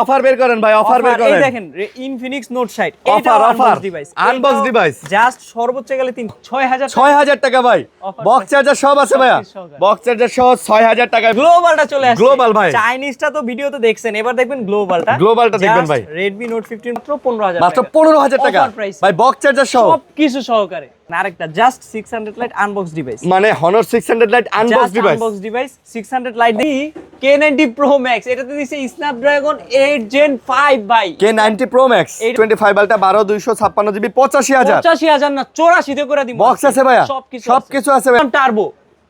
Offer বের করেন ভাই, অফার বের করেন। এই দেখেন ইনফিনিক্স নোট 60 এটা offer unbox device, unbox device just সর্বোচ্চ গেলে 6000 টাকা ভাই। বক্স চার্জার সব আছে ভাইয়া, বক্স চার্জার সহ 6000 টাকা। গ্লোবালটা চলে আসছে, গ্লোবাল ভাই। চাইনিজটা তো ভিডিওতে দেখছেন, এবার দেখবেন গ্লোবালটা। গ্লোবালটা দেখবেন ভাই। Redmi Note 15 মাত্র 15000 মাত্র 15000 টাকা ভাই, বক্স চার্জার সহ সবকিছু সহকারে। আরেকটা জাস্ট 600 লাইট আনবক্স ডিভাইস, মানে Honor 600 light unbox device. Unbox device 600 light the K90 Pro Max, এটাতে দিছে Snapdragon 8 Gen 5 ভাই। K90 Pro Max 25 আলটা 12256 জিবি 85000 85000 না 84 তে করে দিব। বক্স আছে ভাইয়া, সবকিছু আছে ভাই। টার্বো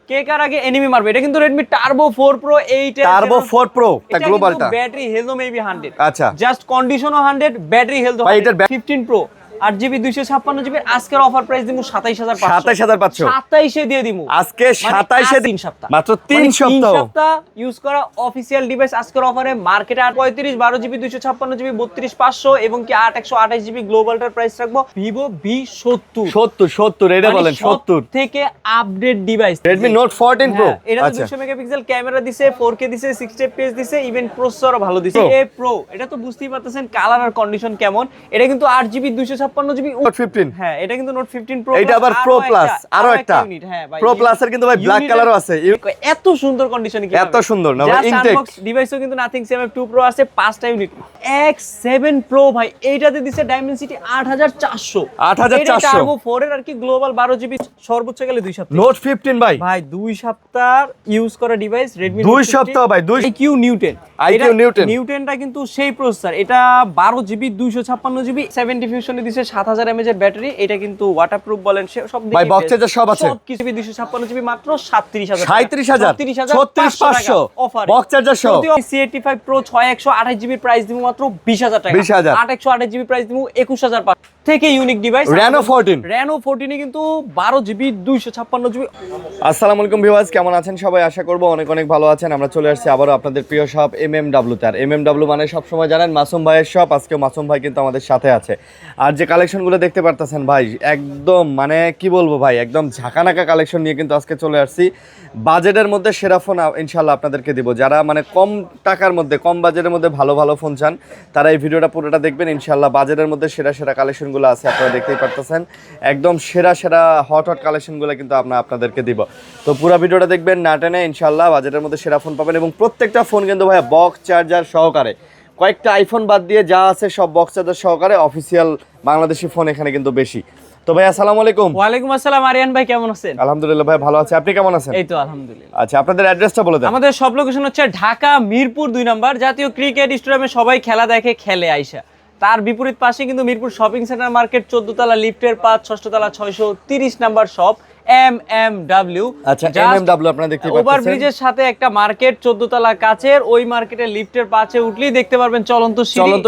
কে কার আগে এনিমি মারবে, এটা কিন্তু Redmi Turbo 4 Pro 8 এর Turbo 4 Pro তা গ্লোবালটা। ব্যাটারি হেলথ মেবি 100, আচ্ছা জাস্ট কন্ডিশনও 100, ব্যাটারি হেলথ ভাই। এটার 15 Pro 8GB 256GB আজকের অফার প্রাইস দিমু 27500। 27500 27 এ দিয়ে দিমু আজকে 27 এ 3 সপ্তাহ, মাত্র 3 সপ্তাহ ইউজ করা অফিশিয়াল ডিভাইস আজকের অফারে মার্কেটে 835 12GB 256GB 32500 এবং কি 828GB গ্লোবালটার প্রাইস রাখবো Vivo V70 এটা বলেন 70 থেকে update device Redmi Note 14 Pro। এটা 200 মেগাপিক্সেল ক্যামেরা দিছে, 4K দিছে, 60 fps দিছে, ইভেন প্রসেসরও ভালো দিছে। এ প্রো এটা তো বুঝতেই পারতেছেন কালার আর কন্ডিশন কেমন। এটা কিন্তু 8GB 256GB Note 15। হ্যাঁ এটা কিন্তু Note 15 Pro, এটা আবার Pro Plus আরো একটা ইউনিট। হ্যাঁ ভাই, Pro Plus এর কিন্তু ভাই ব্ল্যাক কালারও আছে। এত সুন্দর কন্ডিশনে কি এত সুন্দর না ভাই, ইনটেক ডিভাইসও কিন্তু নাথিং CMF2 Pro আছে, 5টা ইউনিট। X7 Pro ভাই এইটাতে দিছে Dimensity 8400 এটা Turbo 4 এর আর কি গ্লোবাল 12GB সর্বোচ্চ গেলে 2 সপ্তাহ। Note 15 ভাই 2 সপ্তাহ ইউজ করা ডিভাইস Redmi 2 সপ্তাহ ভাই। IQ Newton নিউটেনটা কিন্তু সেই প্রসেসর, এটা 12GB 256GB 70 ফিউশনে দিছে 7000 mAh এর ব্যাটারি। এটা কিন্তু ওয়াটারপ্রুফ বলেন সব দিকে ভাই, বক্স চার্জার সব আছে। কিছু 256GB মাত্র 37000 37500 অফার, বক্স চার্জার সহ। C85 Pro 6128GB প্রাইস দিমু মাত্র 20000 টাকা। 20000 8128GB প্রাইস দিমু 21500 থেকে ইউনিক ডিভাইস Reno 14 এ কিন্তু 12GB 256GB। আসসালামু আলাইকুম ভিউয়ার্স, কেমন আছেন সবাই? আশা করব অনেক অনেক ভালো আছেন। আমরা চলে আসছি আবারও আপনাদের প্রিয় শপ MMW তে। আর MMW মানে সবসময় জানেন মাসুম ভাইয়ের শপ। আজকে মাসুম ভাই কিন্তু আমাদের সাথে আছে। আর যে কালেকশনগুলো দেখতে পারতেছেন ভাই, একদম মানে কি বলবো ভাই, একদম ঝাঁকানাকা কালেকশন নিয়ে কিন্তু আজকে চলে আসছি। বাজেটের মধ্যে সেরা ফোন ইনশাল্লাহ আপনাদেরকে দিব। যারা মানে কম টাকার মধ্যে, কম বাজেটের মধ্যে ভালো ভালো ফোন চান, তারা এই ভিডিওটা পুরোটা দেখবেন ইনশাল্লাহ। বাজেটের মধ্যে সেরা সেরা কালেকশনগুলো আছে, আপনারা দেখতেই পারতেছেন। একদম সেরা সেরা হট কালেকশনগুলো কিন্তু আপনাদেরকে দিব। তো পুরো ভিডিওটা দেখবেন না টেনে, ইনশাল্লাহ বাজেটের মধ্যে সেরা ফোন পাবেন। এবং প্রত্যেকটা ফোন কিন্তু ভাইয়া বক্স চার্জার সহকারে, কয়েকটা আইফোন বাদ দিয়ে যা আছে সব বক্স চার্জার সহকারে। অফিসিয়াল বাংলাদেশি ফোন এখানে কিন্তু বেশি। তো ভাই আসসালামু আলাইকুম। ওয়ালাইকুম আসসালাম আরিয়ান ভাই, কেমন আছেন? আলহামদুলিল্লাহ ভাই ভালো আছি, আপনি কেমন আছেন? এই তো আলহামদুলিল্লাহ। আচ্ছা, আপনাদের অ্যাড্রেসটা বলে দেন। আমাদের সব লোকেশন হচ্ছে ঢাকা মিরপুর 2 নম্বর জাতীয় ক্রিকেট স্টেডিয়ামে সবাই খেলা দেখে খেলে আইসা। তার বিপরীত পাশে কিন্তু মিরপুর শপিং সেন্টার মার্কেট 14 তলা লিফটের 5 ষষ্ঠ তলা 630 নাম্বার শপ MMW। আচ্ছা, MMW আপনারা দেখতে পাচ্ছেন। ওভারব্রিজের সাথে একটা মার্কেট 14 তলা কাচের, ওই মার্কেটের লিফটের 5-এ উঠলেই দেখতে পারবেন চলন্ত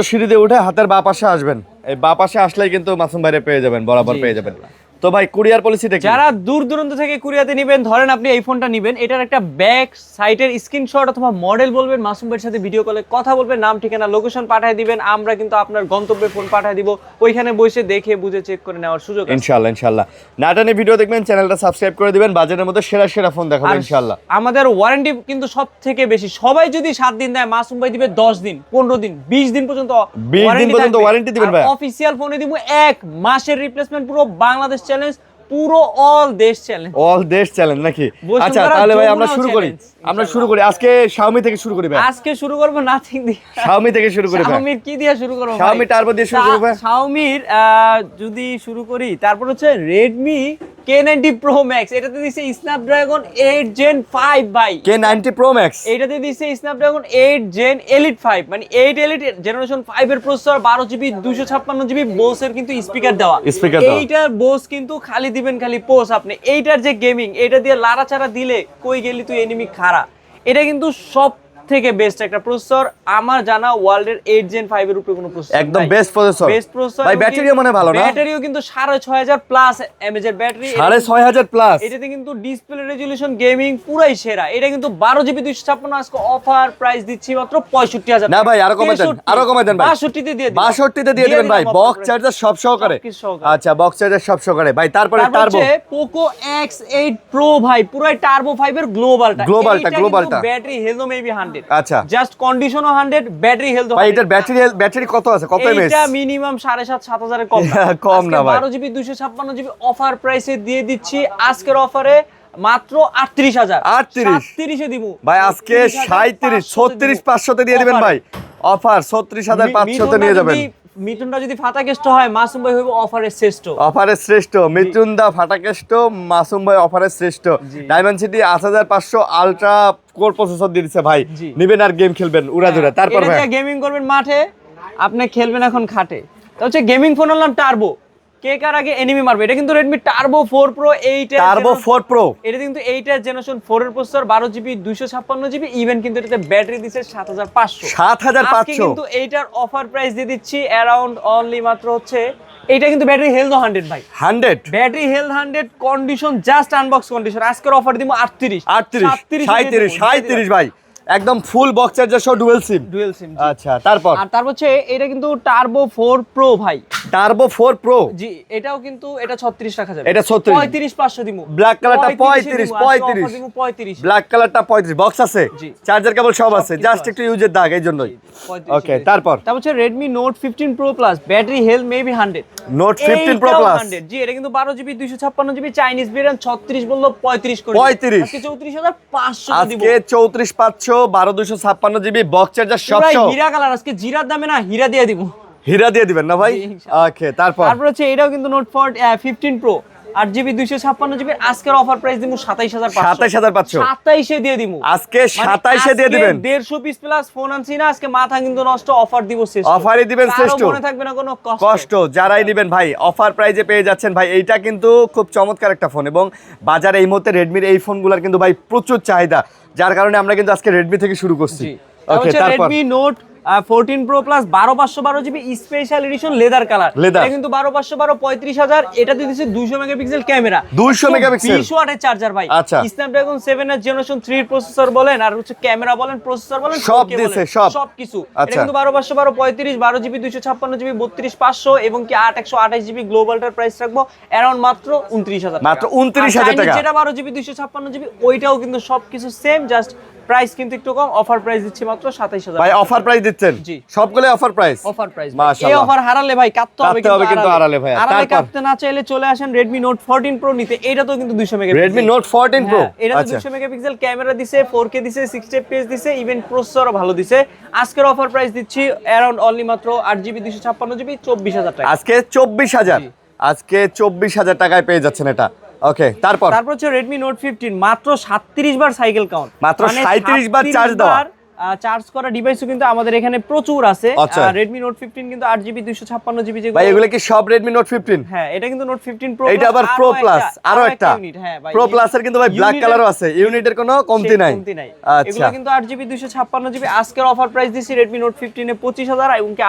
সিঁড়ি দিয়ে উঠে হাতের বাঁ পাশে আসবেন। এই বাঁ পাশে আসলেই কিন্তু মাসুম ভাইরে পেয়ে যাবেন, বরাবর পেয়ে যাবেন। তো ভাই কুরিয়ার পলিসিটা কি? যারা দূর দূরান্ত থেকে কুরিয়াতে নেবেন, ধরেন আপনি এই ফোনটা নেবেন, এটার একটা ব্যাক সাইটের স্ক্রিনশট অথবা মডেল বলবেন, মাসুম ভাইয়ের সাথে ভিডিও কলে কথা বলবেন, নাম ঠিকানা লোকেশন পাঠিয়ে দিবেন, আমরা কিন্তু আপনার গন্তব্যে ফোন পাঠিয়ে দিব। ওইখানে বসে দেখে বুঝে চেক করে নেওয়ার সুযোগ আছে ইনশাআল্লাহ। নাটানি ভিডিও দেখবেন, চ্যানেলটা সাবস্ক্রাইব করে দিবেন। বাজেটের মধ্যে সেরা সেরা ফোন দেখাবো ইনশাআল্লাহ। আমাদের ওয়ারেন্টি কিন্তু সব থেকে বেশি। সবাই যদি 7 দিন দেয়, মাসুম ভাই দিবে 10 দিন, 15 দিন, 20 দিন পর্যন্ত ওয়ারেন্টি দিবেন ভাই। অফিশিয়াল ফোনে দিব 1 মাসের রিপ্লেসমেন্ট, পুরো বাংলাদেশ চ্যালেঞ্জ, পুরো অল দেশ চ্যালেঞ্জ নাকি? আচ্ছা তাহলে ভাই আমরা শুরু করি আজকে Xiaomi থেকে শুরু করি ভাই। আজকে শুরু করব নাথিং দিয়ে। Xiaomi থেকে শুরু করি ভাই। Xiaomi কি দিয়ে শুরু করব ভাই? Xiaomi Turbo দিয়ে শুরু করব ভাই। Xiaomi যদি শুরু করি, তারপর হচ্ছে Redmi K90 Pro Max, এটাতে দিছে Snapdragon 8 Gen 5 ভাই। K90 Pro Max এটাতে দিছে Snapdragon 8 Gen Elite 5, মানে 8 Elite জেনারেশন 5 এর প্রসেসর, 12GB 256GB Bose এর কিন্তু স্পিকার দেওয়া। এইটার Bose কিন্তু খালি দিবেন খালি পোস আপনি। এইটার যে গেমিং, এটা দিয়ে লাড়াচাড়া দিলে কই গেলি তুই এনিমি খাড়া। এটা কিন্তু সব থেকে বেস্ট একটা প্রসেসর আমার জানা, ওয়ার্ল্ডের 8 Gen 5 এর উপরে কোনো প্রসেসর একদম বেস্ট প্রসেসর ভাই। ব্যাটারিও মনে ভালো না? ব্যাটারিও কিন্তু 6500 প্লাস mAh এর ব্যাটারি, 6500 প্লাস। এটাতে কিন্তু ডিসপ্লে রেজোলিউশন গেমিং পুরাই সেরা। এটা কিন্তু 12GB 256, আজকে অফার প্রাইস দিচ্ছি মাত্র 65000 না ভাই, আরো কমে দেন ভাই। 62 তে দিয়ে দিন, 62 তে দিয়ে দিবেন ভাই, বক্স চার্জার সব সহকারে। আচ্ছা, বক্স চার্জার সব সহকারে ভাই। তারপরে টার্বো Poco X8 Pro ভাই, পুরাই টার্বো 5 এর গ্লোবালটা। Battery health maybe 100। আচ্ছা জাস্ট কন্ডিশনও 100, ব্যাটারি হেলথ ভাই এটার ব্যাটারি কত আছে, কত এমএএইচ? এটা মিনিমাম 7,500 কম না। কম না ভাই। 12 জিবি 256 জিবি অফার প্রাইসে দিয়ে দিচ্ছি আজকের অফারে মাত্র 38,000। 37 এ দিমু ভাই আজকে 37 36 500 তে দিয়ে দিবেন ভাই, অফার 36500 তে নিয়ে যাবেন। মিঠুনটা যদি ফাটাকেষ্ট হয় মাসুম ভাই হইব অফারের শ্রেষ্ঠ। অফারের শ্রেষ্ঠ মিঠুন দা ফাটাকেষ্ট, মাসুম ভাই অফারের শ্রেষ্ঠ। ডায়মেনসিটি 8500 আলট্রা কোর প্রসেসর দিয়ে দিচ্ছে ভাই, নিবেন আর গেম খেলবেন উড়াধুরা। তারপর ভাই গেমিং করবেন মাঠে, আপনি খেলবেন এখন খাটে। তো হচ্ছে গেমিং ফোন হলাম টার্বো, কে কার আগে এনিমি মারবে। এটা কিন্তু Redmi Turbo 4 Pro 8 এর Turbo 4 Pro, এটা কিন্তু 8 এর জেনারেশন 4 এর প্রসেসর, 12 জিবি 256 জিবি, ইভেন কিন্তু এটাতে ব্যাটারি দিছে 7500। 7500 আজকে কিন্তু এইটার অফার প্রাইস দিয়ে দিচ্ছি অ্যারাউন্ড অনলি মাত্র হচ্ছে, এটা কিন্তু ব্যাটারি হেলথ 100 ভাই, 100 battery health 100 condition, just unbox condition. আজকের অফার দিব 38 37 ভাই, একদম ফুল বক্স চার্জার সহ ডুয়াল সিম। আচ্ছা তারপর হচ্ছে এটা কিন্তু Turbo 4 Pro ভাই, Turbo 4 Pro, জি এটাও কিন্তু এটা 36 রাখা যাবে, এটা 36 35,500 দিমু। ব্ল্যাক কালারটা 35 ব্ল্যাক কালারটা 35 বক্স আছে, চার্জার কেবল সব আছে, জাস্ট একটু ইউজের দাগ এই জন্যই। ওকে তারপর হচ্ছে Redmi Note 15 Pro Plus, battery health maybe 100, Note 15 Pro Plus 100 জি। এটা কিন্তু 12 জিবি 256 জিবি চাইনিজ ভেরিয়েন্ট, 36 বললো 35 করে 35 আজকে 34,500 দিব। আজকে 34500 12256 জিবি বক্স চার্জার সব পুরাই সব হীরা কালার, আজকে জিরার দামে না হীরা দিয়ে দিব। হীরা দিয়ে দিবেন না ভাই? ওকে তারপর হচ্ছে এটাও কিন্তু Note 15 Pro 8 জিবি 256 জিবি, আজকের অফার প্রাইস দিমু 27500 27 এ দিয়ে দিমু। আজকে 27 এ দিয়ে দিবেন। 150 পিস প্লাস ফোন আনছি না, আজকে মাথা কিন্তু নষ্ট, অফার দিব শেষ, অফারই দিবেন শ্রেষ্ঠ, মনে থাকবে না কোনো কষ্ট। যারাই নেবেন ভাই অফার প্রাইজে পেয়ে যাচ্ছেন ভাই। এইটা কিন্তু খুব চমৎকার একটা ফোন, এবং বাজারে এই মুহূর্তে রেডমির এই ফোনগুলোর কিন্তু ভাই প্রচুর চাহিদা, যার কারণে আমরা কিন্তু আজকে রেডমি থেকে শুরু করছি। ওকে তারপর Redmi Note 14 Pro Plus 12512 GB special edition leather colour, এটা কিন্তু 12512 35,000। এটা দিতেছে 200 মেগাপিক্সেল ক্যামেরা, 200 মেগাপিক্সেল 20 ওয়াটের চার্জার ভাই। আচ্ছা Snapdragon 7 এর জেনারেশন 3 প্রসেসর বলেন, আর হচ্ছে ক্যামেরা বলেন, প্রসেসর বলেন, সব দিছে সব কিছু। এটা কিন্তু 12512 35 12 জিবি 256 জিবি 32500 এবং কি 8128 জিবি গ্লোবালটার প্রাইস রাখবো অ্যারাউন্ড মাত্র 29000 টাকা, মাত্র 29000 টাকা। যেটা 12 জিবি 256 জিবি ওইটাও কিন্তু সবকিছু সেম, জাস্ট প্রাইস কিন্তু একটু কম। অফার প্রাইস দিচ্ছি মাত্র 27000 ভাই। অফার প্রাইস দিচ্ছেন জি, সবগুলো অফার প্রাইস। অফার প্রাইস মাশাআল্লাহ। এই অফার হারালে ভাই কাটতে হবে কিন্তু হারালে ভাই। হারালে কাটতে না চাইলে চলে আসেন Redmi Note 14 Pro নিতে। এটা তো কিন্তু 200 মেগাপিক্সেল Redmi Note 14 Pro, এটা তো 200 মেগাপিক্সেল ক্যামেরা দিছে, 4K দিছে, 60 fps দিছে, ইভেন প্রসেসরও ভালো দিছে। আজকের অফার প্রাইস দিচ্ছি অ্যারাউন্ড অনলি মাত্র 8 জিবি 256 জিবি 24000 টাকা। আজকে 24000, আজকে 24000 টাকায় পেয়ে যাচ্ছেন এটা। ওকে তারপর হচ্ছে Redmi Note 15 মাত্র 37 বার সাইকেল কাউন্ট, মাত্র 37 বার চার্জ দেওয়া, চার্জ করা ডিভাইসও কিন্তু আমাদের এখানে প্রচুর আছে। Redmi Note 15 কিন্তু 8 জিবি 256 জিবি যেগুলো ভাই, এগুলো কি সব Redmi Note 15? হ্যাঁ এটা কিন্তু Note 15 Pro, এটা আবার Pro Plus আরো একটা ইউনিট। হ্যাঁ ভাই, Pro Plus এর কিন্তু ভাই ব্ল্যাক কালারও আছে, ইউনিটের কোনো কমতি নাই। আচ্ছা এগুলো কিন্তু 8 জিবি 256 জিবি। আজকের অফার প্রাইস দিছি Redmi Note 15 এ 25000 এবং কি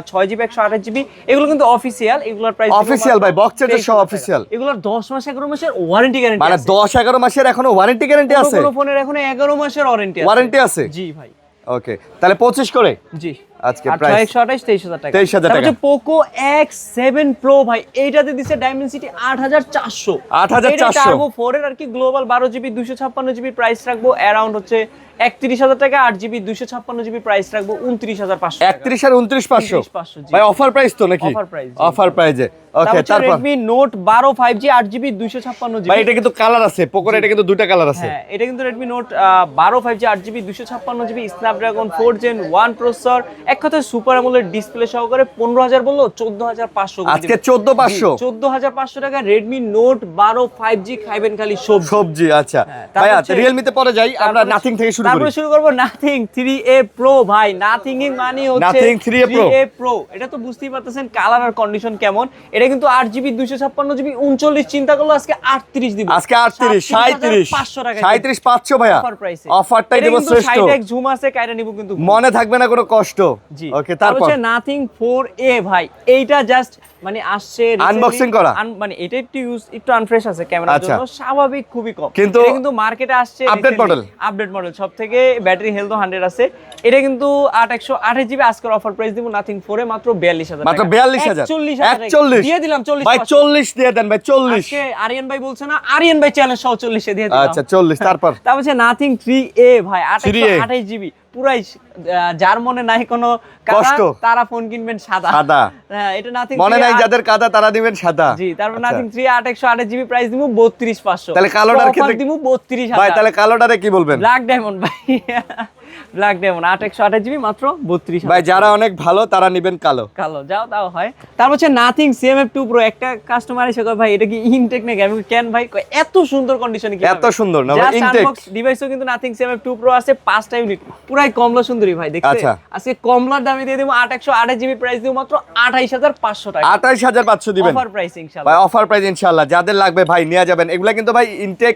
6 জিবি 128 জিবি। এগুলো কিন্তু অফিশিয়াল, এগুলোর প্রাইস অফিশিয়াল ভাই, বক্স চার্জার সহ অফিশিয়াল। এগুলোর 10 মাস 11 মাসের ওয়ারেন্টি গ্যারান্টি মানে 10 11 মাসের এখনো ওয়ারেন্টি গ্যারান্টি আছে, কোনো ফোনের এখনো 11 মাসের ওয়ারেন্টি আছে। জি ভাই। ওকে তাহলে 25 করে জি আজকে প্রাইস 128 টাকা। 23000 টাকা। Poco X7 Pro ভাই, এইটাতে দিছে Dimensity 8400, 8400 Turbo 4 এর আর কি গ্লোবাল 12 জিবি 256 জিবি প্রাইস রাখবো অ্যারাউন্ড হচ্ছে 31000 টাকা। 8 জিবি 256 জিবি প্রাইস রাখবো 29500 টাকা। 31 আর 29500 জি ভাই, অফার প্রাইস তো নাকি? অফার প্রাইস, অফার প্রাইজে। ওকে তারপর Redmi Note 12 5G 8 GB 256 GB ভাই, এটা কিন্তু কালার আছে, পোকোর এটা কিন্তু দুটো কালার আছে। হ্যাঁ এটা কিন্তু Redmi Note 12 5G 8 GB 256 GB Snapdragon 4 Gen 1 processor, এক কথায় সুপার অ্যামোলেড ডিসপ্লে সহকারে 15000 বললো 14500 আজকে 14500 14500 টাকা। Redmi Note 12 5G খাইবেন খালি সবজি। আচ্ছা ভাই, Realme তে পরে যাই, আমরা নাথিং থেকে শুরু করি। তারপর শুরু করব Nothing 3A Pro ভাই। Nothing এর মানে হচ্ছে Nothing 3A Pro। এটা তো বুঝতেই পারতেছেন কালার আর কন্ডিশন কেমন। এটা কিন্তু 8 জিবি 256 জিবি 39, চিন্তা করলো আজকে 38 দিব, আজকে 38 37 500 টাকা 37500 ভাইয়া অফার প্রাইসে। অফারটাই দেব শ্রেষ্ঠ, সাইডে জুম আছে কাইরা নিব কিন্তু মনে থাকবে না কোনো কষ্ট। ওকে তারপর Nothing 4A ভাই, এইটা জাস্ট মানে আসছে আনবক্সিং করা, মানে এটা একটু আনফ্রেশ আছে ক্যামেরার জন্য, স্বাভাবিক খুবই কম, কিন্তু এটা কিন্তু মার্কেটে আসছে আপডেট মডেল সবথেকে ব্যাটারি হেলথ 100 আছে। এটা কিন্তু 8128 জিবি। আজকের অফার প্রাইস দিব Nothing 4 এ মাত্র 42000 টাকা, মাত্র 42000 41 দিয়ে দিলাম 40 ভাই, 40 দিয়ে দেন ভাই, 40 আজকে আরিয়ান ভাই বলছে না, আরিয়ান ভাই চ্যালেঞ্জ সহ 40 এ দিয়ে দিলাম। আচ্ছা 40 তারপর Nothing 3A ভাই 28 জিবি পুরাই যার মনে নাই কোনো কষ্ট, তারা ফোন কিনবেন সাদা। হ্যাঁ, এটা নাথিং মনে নাই যাদের কাদা তারা দিবেন সাদা। জি, তারপর নাথিং 3 8128 জিবি প্রাইস দিমু 32500। তাহলে কালোটার ক্ষেত্রে দিমু 32000 ভাই, তাহলে কালোটারে কি বলবেন? ব্ল্যাক ডায়মন্ড ভাই, ব্ল্যাক ডায়মন্ড 8128 জিবি মাত্র 32000 ভাই। যারা অনেক ভালো তারা নেবেন কালো। যাও তাও হয়। তারপর হচ্ছে নাথিং CMF2 Pro। একটা কাস্টমার এসে কয় ভাই এটা কি ইনটেক নাকি? আমি কেন ভাই, এত সুন্দর কন্ডিশনে কি এত সুন্দর না ভাই, ইনটেক আনবক্স ডিভাইসও কিন্তু নাথিং CMF2 Pro আছে 5টা ইউনিট, পুরাই কমলা সুন্দরী ভাই দেখতে। আচ্ছা। আজকে কমলার দামে দিয়ে দেব 8128 জিবি প্রাইস দিব মাত্র 28500 টাকা। 28500 দিবেন অফার প্রাইস ইনশাআল্লাহ। ভাই অফার প্রাইস ইনশাআল্লাহ। যাদের লাগবে ভাই নিয়ে যাবেন। এগুলা কিন্তু ভাই ইনটেক,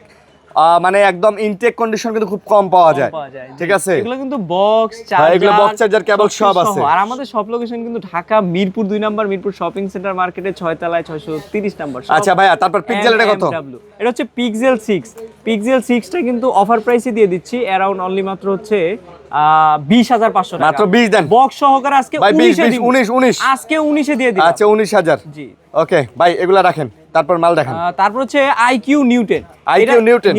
মানে একদম ইনটেক কন্ডিশন কিন্তু খুব কম পাওয়া যায়। ঠিক আছে, এগুলো কিন্তু বক্স হ্যাঁ, চার্জার, এগুলো বক্স চার্জার কেবল সব আছে। আর আমাদের সব লোকেশন কিন্তু Dhaka Mirpur 2 number, Mirpur shopping centre মার্কেটে 6 তলায় 630 নাম্বার। আচ্ছা ভাইয়া, তারপর পিক্সেল এটা কত? এটা হচ্ছে পিক্সেল 6। পিক্সেল 6টা কিন্তু অফার প্রাইসে দিয়ে দিচ্ছি অ্যারাউন্ড অনলি মাত্র হচ্ছে 20500 টাকা। মাত্র 20 দেন বক্স সহকারে আজকে ভাই। 19 আজকে 19 এ দিয়ে দিই। আচ্ছা 19000। জি ওকে ভাই, এগুলা রাখেন, তারপর মাল দেখান। তারপর হচ্ছে IQ নিউটেন।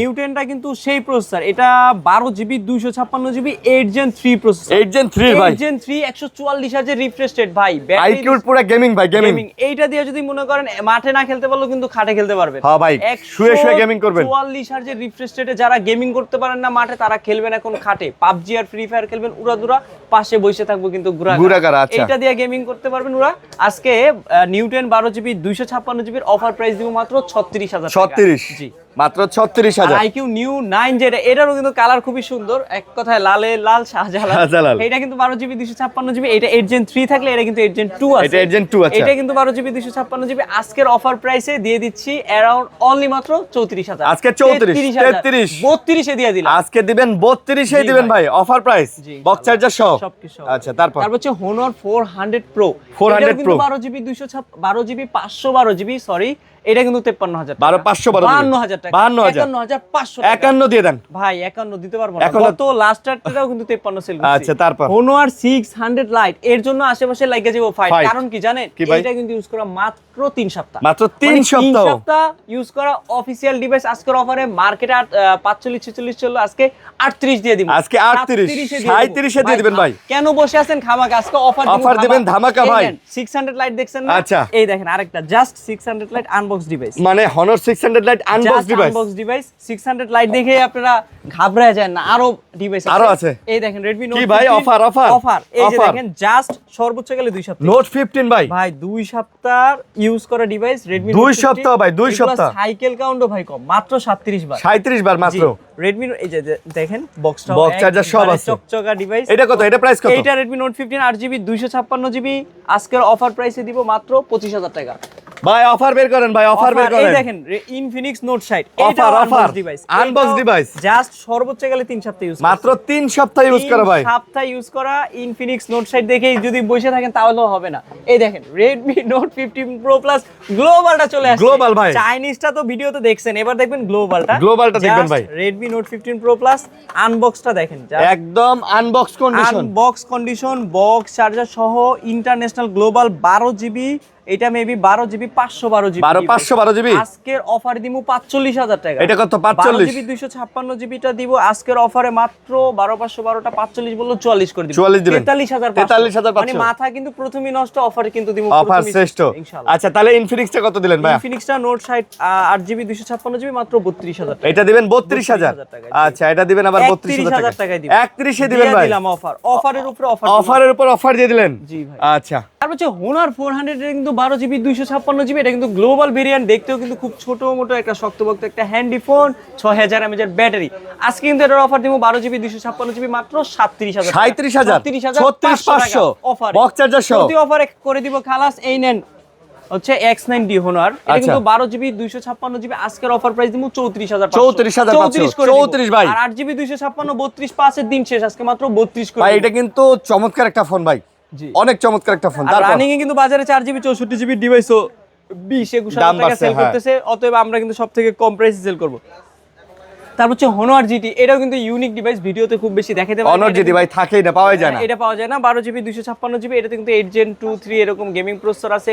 নিউটেনটা কিন্তু সেই প্রসেসর, এটা 12 GB 256 GB 8 Gen 3 processor. 8 Gen 3 ভাই, 8 Gen 3 144 হার্জের রিফ্রেশ রেট ভাই। IQ পুরো গেমিং ভাই, গেমিং। এইটা দিয়ে যদি মনে করেন মাঠে না খেলতে পারলেও কিন্তু খাটে খেলতে পারবেন। হ্যাঁ ভাই, শুয়ে শুয়ে গেমিং করবেন। 144 হার্জের রিফ্রেশ রেটে যারা গেমিং করতে পারেন না মাঠে, তারা খেলবেন এখন খাটে। পাবজি আর ফ্রি ফায়ার খেলবেন উড়াদুরা, পাশে বসে থাকবো কিন্তু ঘুরাঘুরা। আচ্ছা, এইটা দিয়ে গেমিং করতে পারবেন ওরা। আজকে নিউটেন 12 জিবি 256 জিবির অফার প্রাইস দিব মাত্র 36000 টাকা। 36, জি মাত্র 36000। IQ নিউ 9 যেটা, এটারও কিন্তু কালার খুবই সুন্দর, এক কথায় লালে লাল শাহজালাল। এটা কিন্তু 12 জিবি 256 জিবি। এটা 8 Gen 3 থাকলে এটা কিন্তু 8 Gen 2 আছে। এটা 8 Gen 2 আছে। এটা কিন্তু 12 জিবি 256 জিবি আজকের অফার প্রাইসে দিয়ে দিচ্ছি অ্যারাউন্ড অনলি মাত্র 34000। আজকে 34, 33, 32 এ দিয়ে দিলাম। আজকে দিবেন 32 এ দিবেন ভাই, অফার প্রাইস, বক্স চার্জার সহ সবকিছু। আচ্ছা, তারপর হচ্ছে Honor 400 Pro। 400 Pro 12 GB 12 GB 512 GB, sorry, এটা কিন্তু 53000 টাকা। 52000 টাকা। 51500 51 দিয়ে দেন ভাই। 51 দিতে পারবো না, গত লাস্ট টারটাও কিন্তু 53 সেল করছি। আচ্ছা, তারপর Honor 600 Lite, এর জন্য আশেপাশে লাগে যাবো ফাইট। Fight। কারণ কি জানেন, এটা কিন্তু ইউজ করা মাত্র 3 সপ্তাহ। মাত্র 3 সপ্তাহ ইউজ করা অফিশিয়াল ডিভাইস। আজকের অফারে মার্কেটে 45 46 চললো, আজকে 38 দিয়ে দিব। আজকে 38, 37 এ দিয়ে দিবেন ভাই। কেন বসে আছেন খামাকা? আজকে অফার দিবেন ধামাকা ভাই। 600 Lite দেখছেন না? আচ্ছা, এই দেখেন আরেকটা জাস্ট 600 Lite আনবক্স ডিভাইস, মানে Honor 600 Lite unbox device. 600 Lite দেখে আপনারা ঘাবড়ায় যান না, আরো ডিভাইস আছে। এই দেখেন Redmi Note 15 কি ভাই, অফার এই যে দেখেন, জাস্ট সর্বোচ্চ গেলে 2 সপ্তাহ। Note 15 ভাই 2 সপ্তাহ ইউজ করা ডিভাইস Redmi 2 সপ্তাহ ভাই, 2 সপ্তাহ। সাইকেল কাউন্টও ভাই কম, মাত্র 37 বার। 37 বার মাত্র। Redmi, এই যে দেখেন বক্সটা, বক্স চার্জার সব আছে, চকচকা ডিভাইস। এটা কত? এটা প্রাইস কত? এটা Redmi Note 15 8GB 256GB আজকের অফার প্রাইসে দিব মাত্র 25000 টাকা। ভাই অফার বের করেন ভাই, অফার বের করেন। এই দেখেন Infinix Note 60, এটা offer device, unbox device, just সর্বোচ্চ গেলে 3 সপ্তাহ ইউজ, মাত্র 3 সপ্তাহ ইউজ করা ভাই। 3 সপ্তাহ ইউজ করা Infinix Note 60 দেখেই যদি বসে থাকেন তাহলেও হবে না। এই দেখেন Redmi Note 15 Pro Plus গ্লোবালটা চলে আসছে। গ্লোবাল ভাই, চাইনিজটা তো ভিডিওতে দেখছেন, এবার দেখবেন গ্লোবালটা দেখবেন ভাই। Redmi Note 15 Pro Plus আনবক্সটা দেখেন, একদম আনবক্স কন্ডিশন, বক্স চার্জার সহ ইন্টারন্যাশনাল গ্লোবাল 12GB। এটা মেবি 12GB 512GB 512GB আজকের অফার দিমু 45000 টাকা। এটা কত? 45 12GB 256GB টা দিব আজকের অফারে মাত্র 12512টা 45 বললো 44 করে দিব। 44 দিবেন, 43500 মানে মাথা কিন্তু প্রথমেই নষ্ট, অফারে কিন্তু দিমু অফার শ্রেষ্ঠ ইনশাআল্লাহ। আচ্ছা, তাহলে ইনফিনিক্সটা কত দিলেন ভাই? ইনফিনিক্সটা Note 60 8GB 256GB মাত্র 32000 টাকা। এটা দিবেন 32000। আচ্ছা, এটা দিবেন আবার 32000 টাকা দিবেন। 31 এ দিবেন ভাই। দিলাম অফারের উপরে অফারের উপর অফার দিয়ে দিলেন। জি ভাই। আচ্ছা, তারপর হচ্ছে Honor 400 এর কিন্তু 12GB 256GB, এটা কিন্তু গ্লোবাল ভেরিয়েন্ট, দেখতেও কিন্তু খুব ছোট মোটো একটা শক্তপোক্ত একটা হ্যান্ডি ফোন, 6000 mAh এর ব্যাটারি। আজকে কিন্তু এটার অফার দিব 12GB 256GB মাত্র 37000 37500 অফার, বক্স চার্জার সহ প্রতি অফারে করে দিব খালাস। এই নেন হচ্ছে X90 Honor, এটা কিন্তু 12GB 256GB আজকের অফার প্রাইস দিব 34500 ভাই। আর 8GB 256 32 পাঁচের দিন শেষ, আজকে মাত্র 32 করে ভাই। এটা কিন্তু চমৎকার একটা ফোন ভাই, অনেক চমৎকার একটা ফোন। তারপর রানিং এ কিন্তু বাজারে 4GB 64GB ডিভাইসও 20-21 হাজার টাকা সেল করতেছে, অতএব আমরা কিন্তু সবথেকে কম প্রাইসে সেল করব। তারপর হচ্ছে Honor GT, এটাও কিন্তু ইউনিক ডিভাইস, ভিডিওতে খুব বেশি দেখাতে পারে Honor GT ভাই থাকেই না, পাওয়াই যায় না। এটা পাওয়া যায় না। 12GB 256GB, এটাতে কিন্তু 8 Gen 2 3 এরকম গেমিং প্রসেসর আছে,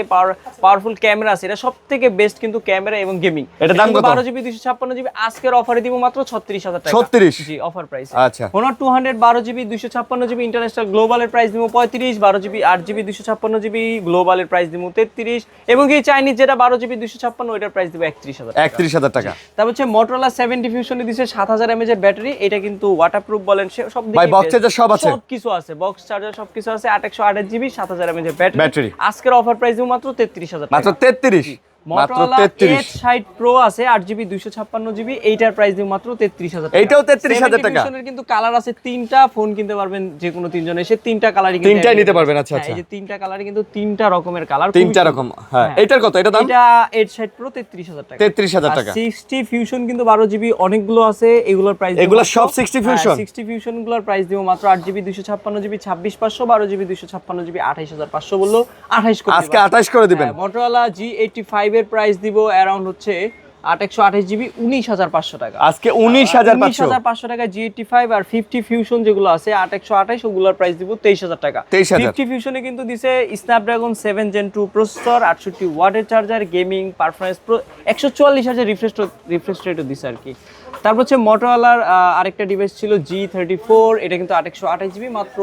পাওয়ারফুল ক্যামেরা আছে, এটা সবথেকে বেস্ট কিন্তু ক্যামেরা এবং গেমিং। এটা দাম কত? 12GB 256GB আজকের অফারে দিব মাত্র 36000 টাকা। 36? জি, অফার প্রাইস। আচ্ছা। Honor 200 12GB 256GB ইন্টারন্যাশনাল গ্লোবালের প্রাইস দিব 35, 12GB 8GB 256GB গ্লোবালের প্রাইস দিব 33, এবং এই চাইনিজ যেটা 12GB 256 ওইটার প্রাইস দিব 31000 টাকা। 31000 টাকা। তারপর হচ্ছে Motorola 70 Fusion দিছে 7000 mAh এর ব্যাটারি, এটা কিন্তু ওয়াটারপ্রুফ বলেন সব দিকে ভাই বক্স চার্জার সব আছে? সবকিছু আছে, বক্স চার্জার সবকিছু আছে। 8128GB 7000 mAh এর ব্যাটারি। ব্যাটারি। আজকের অফার প্রাইস দিব মাত্র 33000 টাকা। মাত্র 33? মাত্র Motorola 33? Edge Pro আছে 8GB 256GB, এইটার প্রাইস দিব মাত্র 33000 টাকা। এইটাও 33000 টাকা। 70 Fusion এর কিন্তু কালার আছে তিনটা, ফোন কিনতে পারবেন যে কোনো তিনজন এসে তিনটা কালারই তিনটাই নিতে পারবেন। আচ্ছা হ্যাঁ, আচ্ছা, এই যে তিনটা কালারই কিন্তু তিনটা রকমের কালার, তিনটা রকম। হ্যাঁ, এটার কত? এটা দাম? এটা Edge Pro 33000 টাকা। 33000 টাকা। 60 Fusion কিন্তু 12GB অনেকগুলো আছে, এগুলোর প্রাইস এগুলো সব 60 Fusion? 60 Fusion গুলোর প্রাইস দিব মাত্র 8GB 256GB 26500, 12GB 256GB 28500 বললো 28 করে আজকে 28 করে দিবেন। Motorola G85 এর প্রাইস দিব অ্যারাউন্ড হচ্ছে 828GB 19500 টাকা। আজকে 19500? 19500 টাকা G85। আর 50 Fusion যেগুলো আছে 828, ওগুলোর প্রাইস দিব 23000 টাকা। 23000। 50 Fusion-এ কিন্তু দিছে Snapdragon 7 Gen 2 প্রসেসর, 68 ওয়াটের charger, gaming performance 144 Hz refresh রেটও দিছে আর কি। তারপর হচ্ছে Motorola-র আরেকটা ডিভাইস ছিল G34, এটা কিন্তু 828GB মাত্র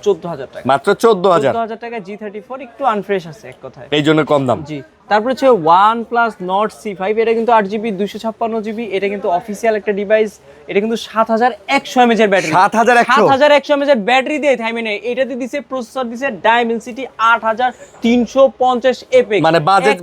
14000 টাকা। মাত্র 14000? 14000 টাকা G34, একটু আনফ্রেশ আছে এক কথায়, এই জন্য কম দাম। জি। তারপর হচ্ছে OnePlus Nord C5, এটা কিন্তু 8GB 256GB, এটা কিন্তু অফিসিয়াল একটা ডিভাইস, এটা কিন্তু 7100 mAh এর ব্যাটারি। 7100 mAh এর ব্যাটারি দিয়ে থাইমে নেই, এটাতে দিছে প্রসেসর দিছে Dimensity 8350 এপেক্স, মানে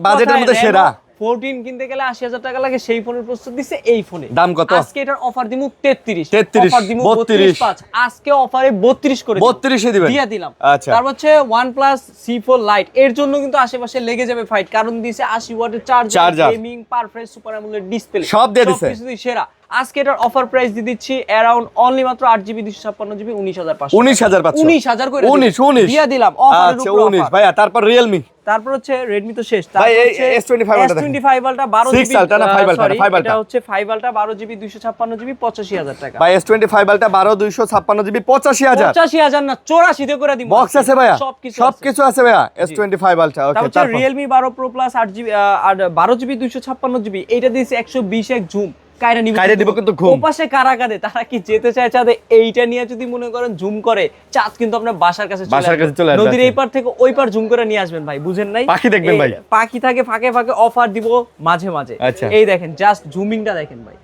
বাজেটের মধ্যে সেরা। 14 কিনতে গেলে 80000 টাকা লাগে, সেই ফোনের প্রসেসর দিছে এই ফোনে। দাম কত? আজকে এটার অফার দিমু 33, 33, অফার দিমু 32.5, আজকে অফারে 32 করে 32 এ দিবেন? দিয়ে দিলাম। আচ্ছা। তারপর হচ্ছে OnePlus C4 Lite, এর জন্য কিন্তু আশেপাশে লেগে যাবে ফাইট, কারণ দিছে 80 ওয়াটের charger, gaming performance, super AMOLED display, সব দিয়ে দিছে, সবকিছুই সেরা। আজকে এটার অফার প্রাইস দিয়ে দিচ্ছি অ্যারাউন্ড অনলি মাত্র 8GB 256GB 19500। 19000 করে 19 দিয়ে দিলাম অফারের আচ্ছা উপর 19 অফার। ভাইয়া। তারপর Realme? তারপর হচ্ছে Redmi তো শেষ। ভাই তারপর এই হচ্ছে S25 আলটা দেখেন। S25 আলটা 12GB 6 আলটা না 5 আলটা? 5 আলটা। এটা হচ্ছে 5 আলটা 12GB 256GB 85000 টাকা। ভাই S25 আলটা 12 256GB 85000? 85000 না 84 তে করে দিব। বক্স আছে ভাইয়া? সবকিছু সবকিছু আছে ভাইয়া S25 আলটা। ওকে। তারপর তারপর Realme 12 Pro Plus 8GB আর 12GB 256GB, এইটা দিয়েছে 120 এক জুম, কাইরা দিব কিন্তু ঘুম। ওপাশে কারা কাঁদে, তারা কি যেতে চায় চাঁদে, এইটা নিয়ে যদি মনে করেন জুম করে, চাঁদ কিন্তু আপনার বাসার কাছে চলে আসবে, নদীর এই পার থেকে ওই পার জুম করে নিয়ে আসবেন ভাই, বুঝেন নাই? পাখি দেখবেন ভাই, পাখি থাকে ফাঁকে ফাঁকে, অফার দিব মাঝে মাঝে। আচ্ছা। এই দেখেন জাস্ট জুমিংটা দেখেন ভাই,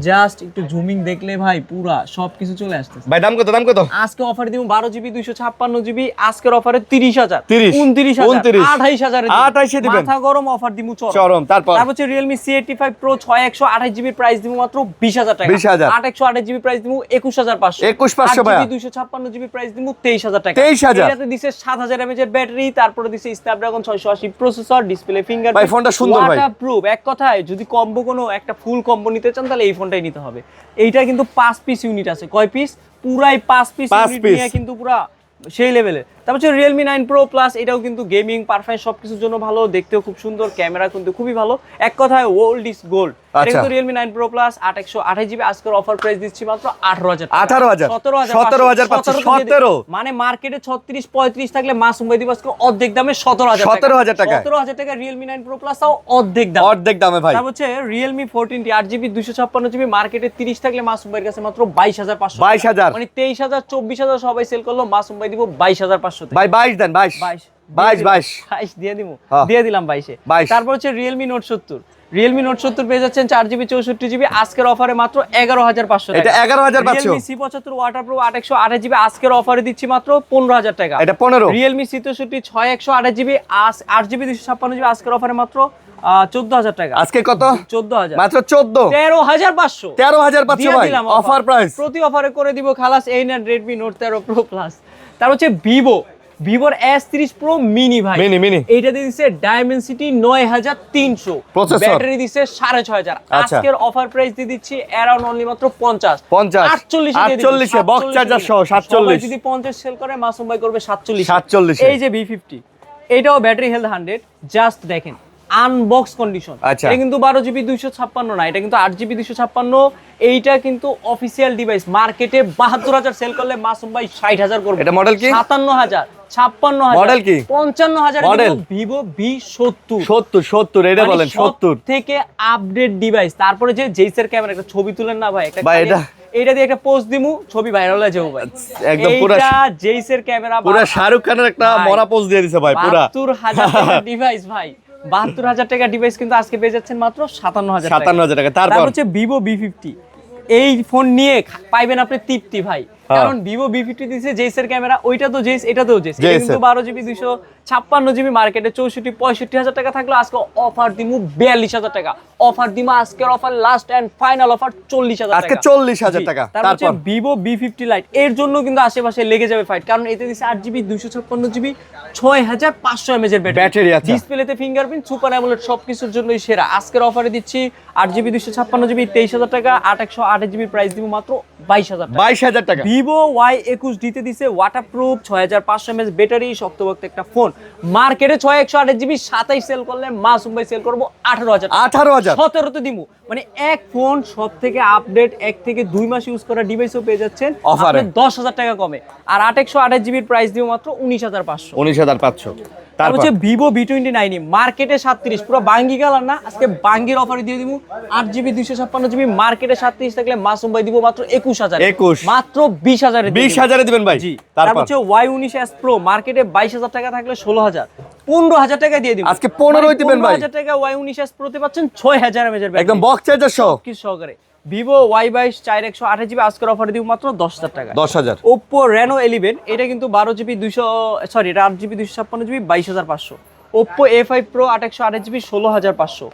জাস্ট একটু জুমিং দেখলে ভাই পুরা সবকিছু চলে আসতেছে। ভাই দাম কত? দাম কত? আজকে অফার দিব 12GB 256GB, আজকের অফারে 30000, 29000, 29000, 28 এ দিবেন। মাথা গরম অফার দিব চরম। তারপর হচ্ছে Realme C85 Pro 6128GB price দিব মাত্র 20000 টাকা। 20000। 8128GB প্রাইস দিব 21500। 21500 ভাইয়া। 256GB প্রাইস দিব 23000 টাকা। 23000? এটাতে দিছে 7000 mAh এর ব্যাটারি, তারপরে দিছে Snapdragon 680 প্রসেসর, ডিসপ্লে ফিঙ্গারপ্রিন্ট। ভাই ফোনটা সুন্দর ভাই, ওয়াটারপ্রুফ। এক কথায় যদি কম্বো কোনো একটা ফুল কম্বো নিতে চান তাহলে এই ফোনটাই নিতে হবে। এইটা কিন্তু 5 পিস ইউনিট আছে, কয় পিস? পুরাই 5 পিস ইউনিট নিয়ে কিন্তু পুরা সেই লেভেলে। তারপর হচ্ছে Realme 9 Pro Plus, এটাও কিন্তু গেমিং পারফরম্যান্স সবকিছুর জন্য ভালো, দেখতেও খুব সুন্দর, ক্যামেরা কিন্তু খুবই ভালো। এক কথায় ওল্ড ইজ গোল্ড। এটা কিন্তু Realme 9 Pro Plus 8128GB, আজকের অফার প্রাইস দিচ্ছি মাত্র 18000 টাকা। 18000? 17,500? মানে মার্কেটে 36 35 থাকলে মাসুম ভাই দিব আজকে অর্ধেক দামে 17000 টাকা। 17000 টাকা? 17000 টাকা Realme 9 Pro Plus তাও অর্ধেক দামে। অর্ধেক দামে ভাই। তারপর হচ্ছে Realme 14T 8GB 256GB, মার্কেটে 30 থাকলে মাসুম ভাইয়ের কাছে মাত্র 22500। 22000? মানে 23000 24000 সবাই সেল করলো, মাসুম ভাই দিব 22500 ভাই 22 দেন। 22 22 দিয়ে দিব, দিয়ে দিলাম 22 এ। তারপর হচ্ছে Realme Note 70, Realme Note 70 পেয়ে যাচ্ছেন 4GB 64GB, আজকের অফারে মাত্র 11500 টাকা। এটা 11000 পাচ্ছো। Realme C75 ওয়াটারপ্রুফ 828GB, আজকের অফারে দিচ্ছি মাত্র 15000 টাকা। এটা 15। Realme C63 6128GB 8GB 256GB, আজকের অফারে মাত্র 14000 টাকা। আজকে কত? 14000, মাত্র 14। 13500, 13000 পাচ্ছো ভাই অফার প্রাইস। প্রতি অফারে করে দিব খালাস। এই নেন Redmi Note 13 Pro Plus। তার হচ্ছে Vivoর S30 Pro Mini ভাই, মিনি এইটা দিছে Dimensity 9300 প্রসেসর, ব্যাটারি দিছে 6500। আজকের অফার প্রাইস দিয়ে দিচ্ছি অ্যারাউন্ড অনলি মাত্র 50 48 এ বক্স চার্জার সহ 47। যদি 50 সেল করে মাসুম ভাই করবে 47। 47 এই যে V50, এটাও ব্যাটারি হেলথ 100, জাস্ট দেখেন আনবক্স কন্ডিশন। আচ্ছা। এটা কিন্তু 12GB 256 না, এটা কিন্তু 8GB 256। এইটা কিন্তু অফিসিয়াল ডিভাইস, মার্কেটে 72,000 সেল করলে মাসুম ভাই 60,000 করবে। এটা মডেল কি? 57,000, 56,000, মডেল কি? 55,000 মডেল ভিভো V70। 70 এটা বলেন 70 থেকে আপডেট ডিভাইস। তারপরে যে জেইসের ক্যামেরা, একটা ছবি তুলেন না ভাই, একটা ভাই এটা দিয়ে একটা পোস্ট দিমু, ছবি ভাইরাল হয়ে যাবে ভাই। একদম পুরো এইটা জেইসের ক্যামেরা, পুরো শাহরুখ খানের একটা মরা পোজ দিয়ে দিছে ভাই পুরো। 72,000 টাকা ডিভাইস ভাই, 72,000 টাকা ডিভাইস কিন্তু আজকে পেয়ে যাচ্ছেন মাত্র 57,000 টাকা। 57,000 টাকা। তারপর হচ্ছে ভিভো V50। এই ফোন নিয়ে পাইবেন আপনি তৃপ্তি ভাই, কারণ ভিভো V50 দিছে জেইসের ক্যামেরা, ওইটা তো জেইস, এটা তো জেইস। এটা কিন্তু 12GB 256GB, মার্কেটে 64-65,000 টাকা থাকলো, আজকে অফার দিমু 42,000 টাকা। অফার দিমু আজকের offer, last and final offer 40,000 টাকা। আজকে 40,000 টাকা। তারপর ভিভো V50 লাইট, এর জন্য কিন্তু আশেপাশে লেগে যাবে ফাইট, কারণ এতে দিছে 8GB 256GB 6500 mAh এর ব্যাটারি আছে, ডিসপ্লেতে ফিঙ্গারপ্রিন্ট, সুপার অ্যামোলেড, সবকিছুর জন্যই সেরা। আজকের অফারে দিচ্ছি 8GB 256GB 23,000 টাকা, 828GB প্রাইস দিব মাত্র 22,000 টাকা। 22,000 টাকা। ভিভো Y21 দিতে দিছে ওয়াটারপ্রুফ, 6500 mAh ব্যাটারি, শক্তপোক্ত একটা ফোন। মার্কেটে 6128GB 27 সেল করলে মাসুম ভাই সেল করব 18,000 টাকা। 18,000 17 দিমু, মানে এক ফোন সব থেকে আপডেট, 1 থেকে 2 মাস ইউজ করা ডিভাইসও পেয়ে যাচ্ছেন অফারে 10,000 টাকা কমে। আর 828GB প্রাইস দিব মাত্র 19,500। 19,500। তারপর হচ্ছে ভিভো V29, মার্কেটে 37, পুরো বাঙ্গি কালার না, আজকে বাঙ্গির অফারে দিয়ে দিব 8GB 256GB, মার্কেটে 37 থাকলে মাসুম ভাই দিব মাত্র 21,000, মাত্র 20,000 এ 20,000 এ দিবেন ভাই। জি। তারপর হচ্ছে Y19s Pro, মার্কেটে 22,000 টাকা থাকলে 16,000, 15,000 টাকা দিয়ে দিব আজকে 15 ই দিবেন ভাই। 15,000 টাকা Y19s Pro তে পাচ্ছেন 6000 mAh ব্যাটারি, একদম বক্স চার্জার সহ কি সহকারে। ভিভো Y22 4128GB আজকের অফারে দিব মাত্র 10,000 টাকা। 10,000। Oppo Reno 11, এটা কিন্তু 12GB 8GB 256GB 22,500। Oppo A5 Pro 828GB 16,500।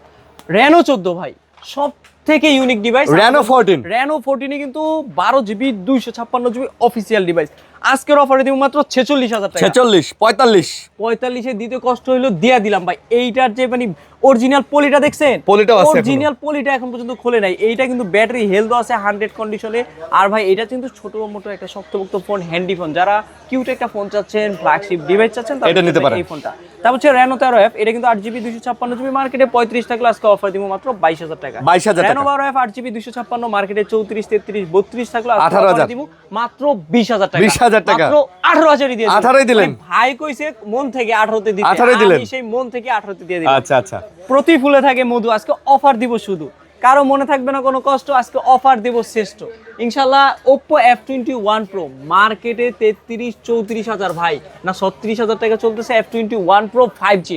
Reno 14 ভাই, সব থেকে ইউনিক ডিভাইস। Reno 14, Reno 14 কিন্তু 12GB 256GB অফিসিয়াল ডিভাইস, আজকের অফারে দিব মাত্র 46,000 টাকা। 46 45 45 দিতে কষ্ট হইলো, দিয়া দিলাম ভাই। এইটার যে মানে অরিজিনাল পলিটা দেখছেন, পলিটাও আছে, অরিজিনাল পলিটা এখন পর্যন্ত খোলে নাই। এইটা কিন্তু ব্যাটারি হেলথ আছে 100 কন্ডিশনে। আর ভাই এটা কিন্তু ছোট মোটো একটা শক্তপোক্ত ফোন, হ্যান্ডি ফোন, যারা কিউট একটা ফোন চাচ্ছেন, ফ্ল্যাগশিপ ডিভাইস চাচ্ছেন, এটা নিতে পারেন এই ফোনটা। তারপর হচ্ছে Reno 13F, এটা কিন্তু 8GB 256GB, মার্কেটে 35 থাকলে আজকে অফার দিব মাত্র 22,000 টাকা। 22,000 টাকা। Reno 12F 8GB 256, মার্কেটে 34 33 32 থাকলে আজকে 18,000 অফার দিব মাত্র 20,000 টাকা। 20,000 টাকা। মাত্র 18,000 দিয়ে 18 দিলেন ভাই, কইছে মন থেকে 18 তে দিতে, 18 দিলেন। আমি সেই মন থেকে 18 তে দিয়ে দিলাম। আচ্ছা আচ্ছা। প্রতি ফুলে থাকে মধু, আজকে অফার দিব শুধু, কারো মনে থাকবে না কোনো কষ্ট, আজকে অফার দেব শ্রেষ্ঠ ইনশাআল্লাহ। Oppo F21 Pro, মার্কেটে 33-34,000 ভাই, না 36,000 টাকা চলতেছে F21 Pro 5G।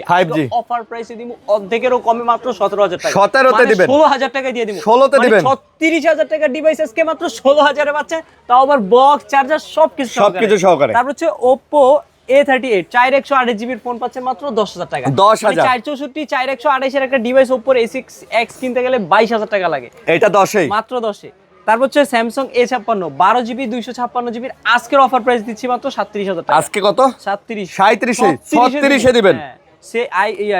অফার প্রাইসে দিব অর্ধেকেরও কমে, মাত্র 17,000 টাকা। 17 তে দিবেন, 16,000 টাকা দিয়ে দিব, 16 তে দিবেন। 36,000 টাকা ডিভাইস আজকে মাত্র 16,000 এ পাচ্ছে, তাও আবার বক্স চার্জার সবকিছু সহকারে। তারপর হচ্ছে Oppo A38 4128GB ফোন পাচ্ছেন মাত্র 10,000 টাকা। 10,000। 464 4128 এর একটা ডিভাইস Oppo A6X কিনতে গেলে 22,000 টাকা লাগে, এটা 10 মাত্র 10 এ। তারপর হচ্ছে Samsung A56 12GB 256GB, আজকের অফার প্রাইস দিচ্ছি মাত্র 37,000 টাকা। আজকে কত? 37 37 এ দিবেন। সে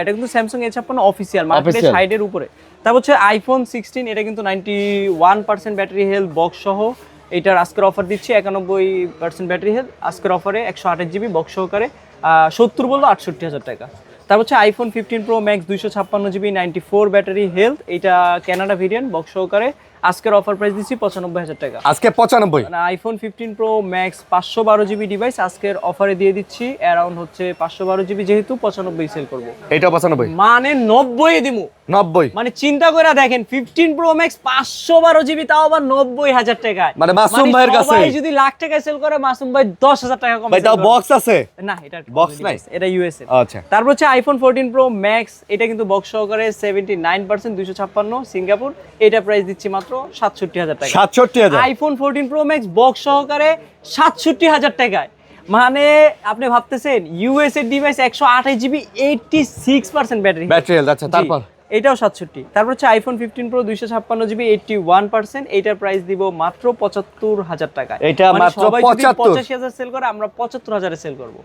এটা কিন্তু Samsung A56 অফিশিয়াল, মার্কেটে 60 এর উপরে। তারপর হচ্ছে iPhone 16, এটা কিন্তু 91% ব্যাটারি হেলথ বক্স সহ, এটার আজকের অফার দিচ্ছি 91% ব্যাটারি হেলথ, আজকের অফারে 128GB বক্স সহকারে 70 বললো 68,000 টাকা। তারপর হচ্ছে iPhone 15 Pro Max 256GB 94 battery health, এটা কানাডা ভেরিয়েন্ট বক্স সহকারে, আজকের অফার প্রাইস দিচ্ছি 95,000 টাকা। আজকে 95। iPhone 15 Pro Max 512GB device আজকের অফারে দিয়ে দিচ্ছি অ্যারাউন্ড হচ্ছে 512GB, যেহেতু 95 সেল করব, এটা 95 মানে 90 দিমু। 90 মানে চিন্তা করে দেখেন, 15 Pro Max 512GB, তাও আবার 90,000 টাকায়। মানে মাসুম ভাইয়ের কাছে সবাই যদি লাখ টাকায় সেল করে, মাসুম ভাই 10,000 টাকা কম। ভাই তাও বক্স আছে না, এটা বক্স নাই, এটা ইউএসএ। আচ্ছা। তারপর হচ্ছে iPhone 14 Pro Max, এটা কিন্তু বক্স সহকারে 79% 256 সিঙ্গাপুর, এটা প্রাইস দিচ্ছি মাত্র 67,000 টাকা। 67,000। iPhone 14 Pro Max বক্স সহকারে 67,000 টাকায়, মানে আপনি ভাবতেছেন ইউএস এর ডিভাইস 128GB 86% ব্যাটারি হেলথ। আচ্ছা, তারপর এটাও 67। তারপর হচ্ছে iPhone 15 Pro 256GB 81%, এইটার প্রাইস দিব মাত্র 75,000 টাকা। এটা মাত্র 85,000 সেল করে, আমরা 75,000 এ সেল করব।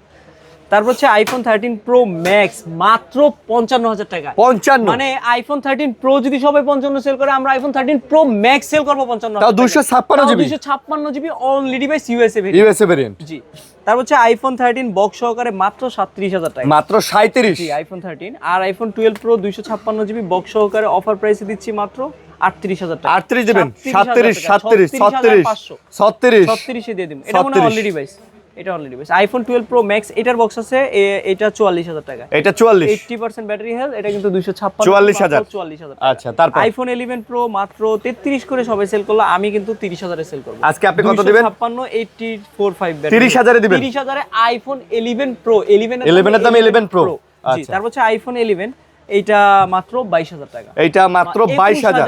তারপর হচ্ছে iPhone 13 Pro Max মাত্র 55,000 টাকা। 55, মানে iPhone 13 Pro যদি সবাই 55 সেল করে, আমরা iPhone 13 Pro Max সেল করব 55,000 তাও 256GB only device USA variant. জি। তারপর হচ্ছে আইফোন 13 বক্স সহকারে মাত্র 37,000 টাকা। মাত্র 37। জি আইফোন 13 আর আইফোন 12 প্রো 256GB বক্স সহকারে অফার প্রাইসে দিচ্ছি মাত্র 38,000 টাকা। 38 দিবেন? 37 37 36 36 36 এ দিয়ে দিন। এটা মনে অলরেডি ভাই, এটা অলরেডি ভাই আইফোন 12 প্রো ম্যাক্স এটার বক্স আছে, এটা 44,000 টাকা। এটা 44 80% ব্যাটারি হেলথ, এটা কিন্তু 256 44,000। 44,000। আচ্ছা তারপর আইফোন 11 প্রো মাত্র 33 করে সবাই সেল করলো, আমি কিন্তু 30,000 এ সেল করব। আজকে আপনি কত দিবেন? 256 845 ব্যাটারি 30,000 এ দিবেন? 30,000 এ আইফোন 11 প্রো 11 এর দাম 11 প্রো। জি আচ্ছা তারপর হচ্ছে আইফোন 11 এইটা মাত্র 22,000 টাকা। এইটা মাত্র 22,000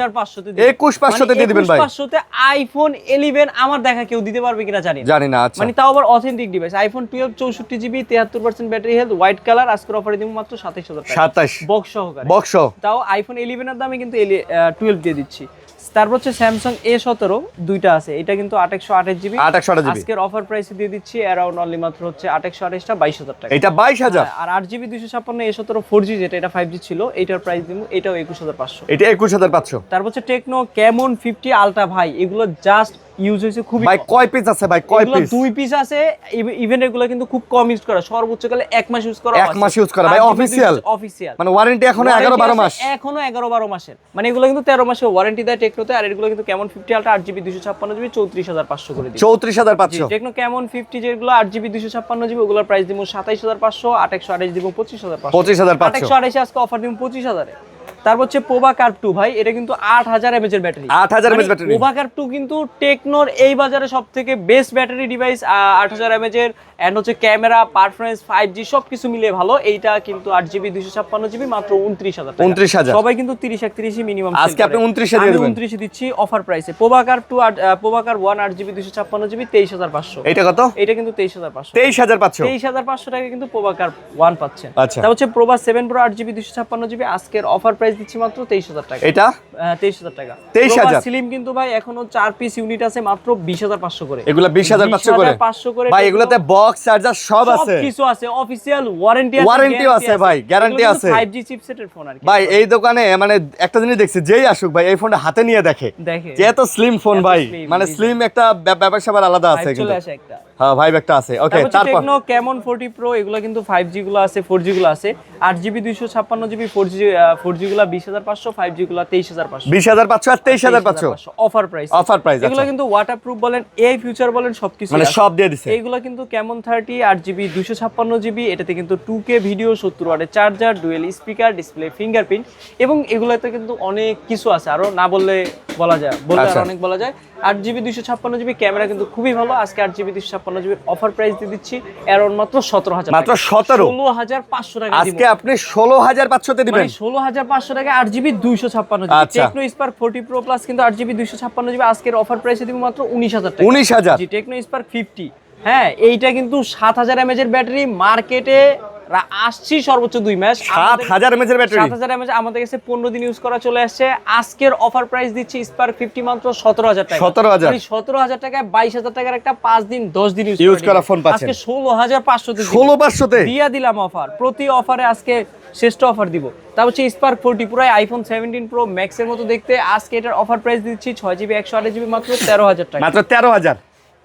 21,500 তে দিয়ে দিবেন ভাই। 21,500 তে আইফোন 11 আমার দেখা কেউ দিতে পারবে কিনা জানি না। আচ্ছা মানে তাও আবার authentic device. IPhone 12 64GB 73% battery health, white colour, আজকের অফারে দিব মাত্র 27,000 টাকা। 27 বক্স সহকারে, বক্স। তাও আইফোন 11 এর দামে কিন্তু 12 দিয়ে দিচ্ছি। তারপর হচ্ছে স্যামসাং A17 দুইটা আছে, এটা কিন্তু 828GB 828GB আজকের অফার প্রাইসে দিয়ে দিচ্ছি অ্যারাউন্ড অনলি মাত্র হচ্ছে 828 টা 22,000 টাকা। এটা 22,000। আর 8GB 256 A17 4G যেটা, এটা 5G ছিল, এটার প্রাইস দিব এটাও 21,500। এটা 21,500। তারপর হচ্ছে টেকনো ক্যামন 50 আলট্রা ভাই, এগুলো জাস্ট ইউজ হয়েছে খুবই ভাই কয় পিস আছে ভাই? কয় পিস? দুই পিস আছে। ইভেন এগুলো কিন্তু খুব কম ইউজ করা, সর্বোচ্চ কালে 1 মাস ইউজ করা। 1 মাস ইউজ করা ভাই অফিশিয়াল মানে ওয়ারেন্টি এখনো 11-12 মাস। এখনো 11-12 মাসের, মানে এগুলো কিন্তু 13 মাসের ওয়ারেন্টি দেয় টেকনোতে। আর এগুলো কিন্তু কেমন 50 আলট্রা 8GB 256GB 34,500 করে দিই। 34,500। টেকনো কেমন 50 যেগুলো 8GB 256GB ওগুলোর প্রাইস দিব 27,500, 828 দিব 25,500। 25,500 828 আজকে অফার দিব 25,000 এ। তারপর হচ্ছে পোভা কার্ভ 2 ভাই, এটা কিন্তু 8000 mAh এর battery. 8000 mAh battery. Pova curve 2 কিন্তু টেকনোর এই বাজারে সবথেকে বেস্ট ব্যাটারি ডিভাইস। 8000 mAh এর এন্ড হচ্ছে ক্যামেরা পারফরম্যান্স 5G সবকিছু মিলিয়ে ভালো। এইটা কিন্তু 8GB 256GB মাত্র 29,000 টাকা। 29,000 সবাই কিন্তু 30 31 মিনিমাম। আজকে আপনি 29 এ দিয়ে দিবেন। 29 এ দিচ্ছি অফার প্রাইসে। Pova curve 2 Pova curve 1 8GB 256GB 23,500। এটা কত? এটা কিন্তু 23,500। 23,500 23,500 টাকা কিন্তু পোভা কার্ভ 1 পাচ্ছেন। আচ্ছা তারপর হচ্ছে প্রোভা 7 প্রো 8GB 256GB আজকের অফার প্রাইস দিচ্ছি মাত্র 23,000 টাকা। এটা 23,000 টাকা। 23,000 স্লিম কিন্তু ভাই এখনো 4 পিস ইউনিট আছে মাত্র 20,500 করে। এগুলা 20,500 করে 20,500 করে ভাই। এগুলাতে বক্স চার্জার সব আছে, কিছু আছে, অফিশিয়াল ওয়ারেন্টি আছে, ওয়ারেন্টিও আছে ভাই, গ্যারান্টি আছে। 5G চিপসেটের ফোন আর কি ভাই। এই দোকানে মানে একটা জিনিস দেখছি, যেই আসুক ভাই এই ফোনটা হাতে নিয়ে দেখে যে এত স্লিম ফোন ভাই, মানে স্লিম একটা ব্যাপার স্যাপার আলাদা আছে কিন্তু। চলে আসে একটা। হ্যাঁ ভাই একটা আছে। ওকে তারপর টেকনো ক্যামন 40 প্রো এগুলো কিন্তু 5G গুলো আছে, 4G গুলো আছে। 8GB 256GB 4G গুলো 20,500, 5G গুলো 23,500। 20,500 আর 23,500 অফার প্রাইস। Offer price. এগুলো কিন্তু ওয়াটারপ্রুফ বলেন, এআই ফিউচার বলেন, সবকিছু মানে সব দিয়ে দিছে। এইগুলো কিন্তু কেমন 30 8GB 256GB, এটাতে কিন্তু 2K ভিডিও, 70 ওয়াটের charger, dual speaker, display fingerprint, এবং এগুলোতে কিন্তু অনেক কিছু আছে, আরো না বললে বলা যায়, বললে আর অনেক বলা যায়। 8GB 256GB ক্যামেরা কিন্তু খুবই ভালো। আজকে 8GB 256GB অফার প্রাইস দিয়ে দিচ্ছি অ্যারাউন্ড মাত্র 17,000, মাত্র 17, 16,500 টাকা দিব। আজকে আপনি 16,500 তে দিবেন। মানে 16,500 টাকা 8GB 256GB। Tecno Spark 40 pro plus কিন্তু 8GB 256GB আজকের অফার প্রাইসে দিব মাত্র 19,000 টাকা। 19,000। জি টেকনো স্পার্ক 50। হ্যাঁ এইটা কিন্তু 7,000 mAh এর ব্যাটারি, মার্কেটে আসছি সর্বোচ্চ 2 মাস। 7,000 mAh এর ব্যাটারি, 7,000 mAh আমাদের কাছে 15 দিন ইউজ করা চলে আসছে। আজকের অফার প্রাইস দিচ্ছি স্পার্ক 50 মাত্র 17,000 টাকা। 17,000 মানে 17,000 টাকায় 22,000 টাকার একটা 5 দিন 10 দিন ইউজ করা ফোন পাচ্ছেন। আজকে 16,500 তে 16,500 তে দিয়া দিলাম অফার। প্রতি অফারে আজকে শ্রেষ্ঠ অফার দিব। তারপর হচ্ছে স্পার্ক 40 প্রো আইফোন 17 প্রো ম্যাক্সের মতো দেখতে, আজকে এটার অফার প্রাইস দিচ্ছি 6GB 128GB মাত্র 13,000 টাকা। মাত্র 13,000।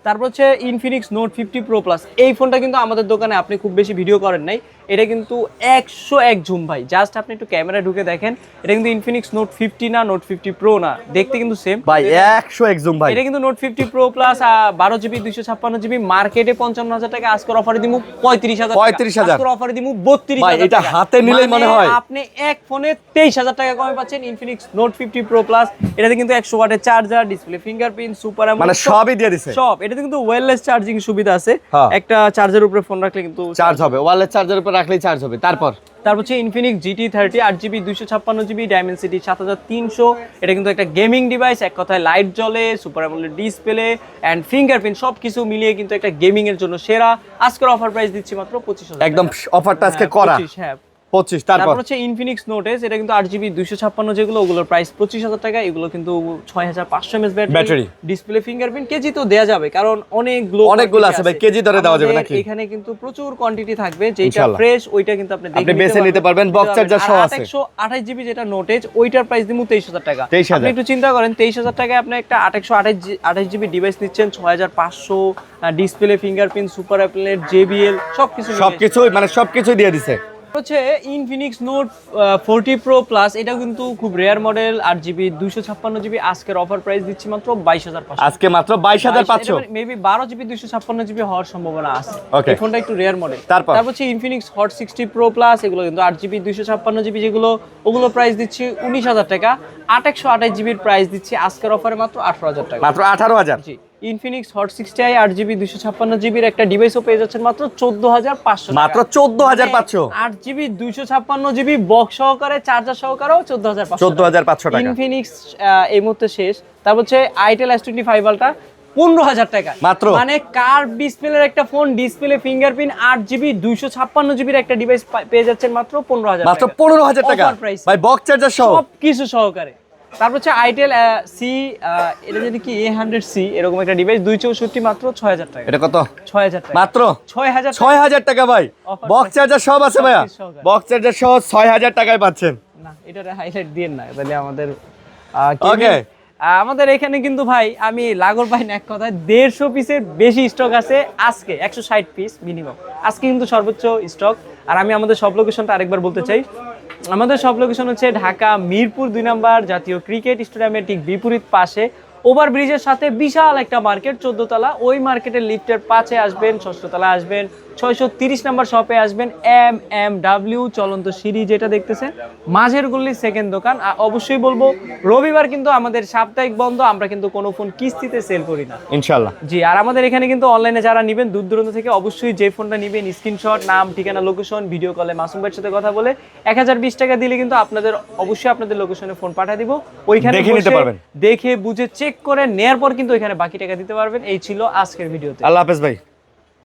তারপর হচ্ছে ইনফিনিক্স নোট 50 প্রো প্লাস। এই ফোনটা কিন্তু আমাদের দোকানে আপনি খুব বেশি ভিডিও করেন নাই, এটা কিন্তু 101 জুম ভাই। জাস্ট আপনি একটু ক্যামেরা ঢুকে দেখেন, এটা কিন্তু ইনফিনিক্স নোট 50 না, নোট 50 প্রো না, দেখতে কিন্তু সেম ভাই 101 জুম ভাই। এটা কিন্তু note 50 pro plus 12GB 256GB মার্কেটে 55,000 টাকা, আজকের অফারে দিমু 35,000 টাকা। আজকের অফারে দিমু 32,000 ভাই। এটা হাতে নিলেই মনে হয় আপনি এক ফোনে 23,000 টাকা কমে পাচ্ছেন ইনফিনিক্স নোট 50 প্রো প্লাস। এটাতে কিন্তু 100 ওয়াটের চার্জার, ডিসপ্লে ফিঙ্গারপ্রিন্ট, সুপার মানে সবই দিয়ে দিছে সব। এটাতে কিন্তু ওয়্যারলেস চার্জিং সুবিধা আছে, একটা চার্জের উপরে ফোন রাখলে কিন্তু চার্জ হবে, ওয়্যারলেস চার্জার উপর রাখলেই চার্জ হবে। তারপর হচ্ছে Infinix GT30 8GB 256GB Dimensity 7300। এটা কিন্তু একটা গেমিং ডিভাইস, এক কথায় লাইট জ্বলে, super AMOLED display and fingerprint সবকিছু মিলিয়ে কিন্তু একটা গেমিং এর জন্য সেরা। আজকের অফার প্রাইস দিচ্ছি মাত্র 25,000। একদম অফারটা আজকে করা। হ্যাঁ 25 তারপর তারপর হচ্ছে ইনফিনিক্স নোট এস, এটা কিন্তু 8GB 256 যেগুলো, ওগুলোর প্রাইস 25,000 টাকা। এগুলো কিন্তু 6500 mAh battery, display fingerprint, KG তো দেয়া যাবে কারণ অনেকগুলো আছে ভাই, কেজি ধরে দেওয়া যাবে নাকি? এখানে কিন্তু প্রচুর কোয়ান্টিটি থাকবে, যেটা ফ্রেশ ওইটা কিন্তু আপনি বেছে নিতে পারবেন। বক্স চার্জার সহ আছে। 128GB যেটা নোট এজ, ওইটার প্রাইস দিমু 23,000 টাকা। আপনি একটু চিন্তা করেন, 23,000 টাকায় আপনি একটা 828GB ডিভাইস নিচ্ছেন, 6500 display fingerprint, super AMOLED, JBL সবকিছু মানে সবকিছু দিয়ে দিছে। হচ্ছে ইনফিনিক্স নোট 40 প্রো প্লাস, এটা কিন্তু খুব রেয়ার মডেল, 8GB 256GB। আজকের অফার প্রাইস দিচ্ছি মাত্র 22,500। আজকে মাত্র 22,500। মেবি 12GB 256GB হওয়ার সম্ভাবনা আছে। Okay. এই ফোনটা একটু রেয়ার মডেল। তারপর হচ্ছে ইনফিনিক্স হট 60 প্রো প্লাস, এগুলো কিন্তু 8GB 256GB যেগুলো, ওগুলো প্রাইস দিচ্ছি 19,000 টাকা। 828GB এর প্রাইস দিচ্ছি আজকের অফারে মাত্র 18,000 টাকা। মাত্র 18,000। জি, Infinix hot 60i 8GB 256GB এর একটা ডিভাইসও পেয়ে যাচ্ছেন মাত্র 14,500 টাকা। মাত্র 14,500। 8GB 256GB বক্স সহকারে, চার্জার সহকারেও 14,500 টাকা। ইনফিনিক্স এই মুহূর্তে শেষ। তারপর হচ্ছে আইটেল S25 আলট্রা 15,000 টাকা মাত্র। মানে কার্ভ ডিসপ্লের একটা phone, display fingerprint, 8GB 256GB এর একটা ডিভাইস পেয়ে যাচ্ছেন মাত্র 15,000 টাকা। মাত্র 15,000 টাকা ভাই, বক্স চার্জার সহ সব কিছু সহকারে। তারপর হচ্ছে আইটেল সি, এটা যদি কি A100C এরকম একটা ডিভাইস 264 মাত্র 6,000 টাকা। এটা কত? 6,000 টাকা মাত্র 6,000 টাকা ভাই। বক্স চার্জার সব আছে ভাইয়া, বক্স চার্জার সহ 6,000 টাকায় পাচ্ছেন। না, এটারে হাইলাইট দিয়েন না, তাহলে আমাদের ওকে। আমাদের এখানে কিন্তু ভাই আমি লাগর পাই না এক কথায় 150 পিসের বেশি স্টক আছে আজকে, 160 পিস মিনিমাম আজকে কিন্তু সর্বোচ্চ স্টক। আর আমি আমাদের সব লোকেশনটা আরেকবার বলতে চাই, আমাদের সব লোকেশন হচ্ছে ঢাকা মিরপুর 2 নম্বর জাতীয় ক্রিকেট স্টেডিয়ামের ঠিক বিপরীত পাশে, ওভারব্রিজের সাথে বিশাল একটা মার্কেট 14 তলা। ওই মার্কেটের লিফটের 5-এ আসবেন, 6ষ্ঠ তলা আসবেন, 630 নম্বর শপে আসবেন। MMW চলন্ত সিঁড়ি যেটা দেখতেছেন, মাঝের গল্লির সেকেন্ড দোকান। আর অবশ্যই বলবো রবিবার কিন্তু আমাদের সাপ্তাহিক বন্ধ, আমরা কিন্তু কোনো ফোন কিস্তিতে সেল করি না ইনশাআল্লাহ। জি, আর আমাদের এখানে কিন্তু অনলাইনে যারা নেবেন দূর দূরান্ত থেকে, অবশ্যই যে ফোনটা নেবেন স্ক্রিনশট, নাম, ঠিকানা, লোকেশন, ভিডিও কলে মাসুম ভাইয়ের সাথে কথা বলে 1020 টাকা দিলে কিন্তু আপনাদের অবশ্যই আপনাদের লোকেশনে ফোন পাঠিয়ে দিব। ওইখানে দেখে নিতে পারবেন, দেখে বুঝে চেক করে নেয়ার পর কিন্তু ওইখানে বাকি টাকা দিতে পারবেন। এই ছিল আজকের ভিডিওতে। আল্লাহ হাফেজ ভাই।